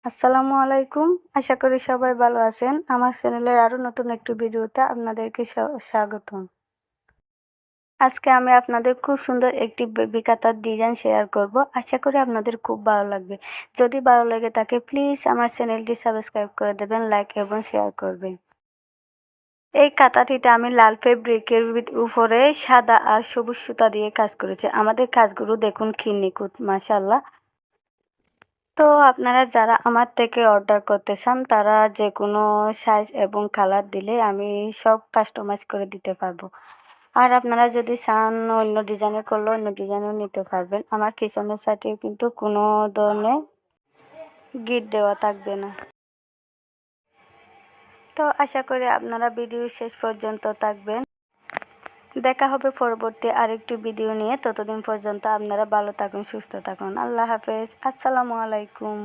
আসসালামু আলাইকুম। আশা করি সবাই ভালো আছেন। আমার চ্যানেলের আরও নতুন একটি ভিডিওতে আপনাদেরকে স্বাগতম। আজকে আমি আপনাদের খুব সুন্দর একটি বেবি কাতার ডিজাইন শেয়ার করব। আশা করি আপনাদের খুব ভালো লাগবে। যদি ভালো লেগে থাকে প্লিজ আমার চ্যানেলটি সাবস্ক্রাইব করে দেবেন, লাইক এবং শেয়ার করবেন। এই কাতারটিতে আমি লাল ফেব্রিকের উপরে সাদা আর সবুজ সুতা দিয়ে কাজ করেছি। আমাদের কাজগুলো দেখুন কি নিখুঁত, মাশাআল্লাহ। তো আপনারা যারা আমার থেকে অর্ডার করতে চান তারা যে কোনো সাইজ এবং কালার দিলে আমি সব কাস্টমাইজ করে দিতে পারবো। আর আপনারা যদি চান অন্য ডিজাইনের করলে অন্য ডিজাইনও নিতে পারবেন। আমার কিচেনের সাইডে কিন্তু কোনো ধরনের গিট দেওয়া থাকবে না। তো আশা করি আপনারা ভিডিও শেষ পর্যন্ত থাকবেন। দেখা হবে পরবর্তী আরেকটি ভিডিও নিয়ে। ততদিন পর্যন্ত আপনারা ভালো থাকুন, সুস্থ থাকুন। আল্লাহ হাফেজ। আসসালামু আলাইকুম।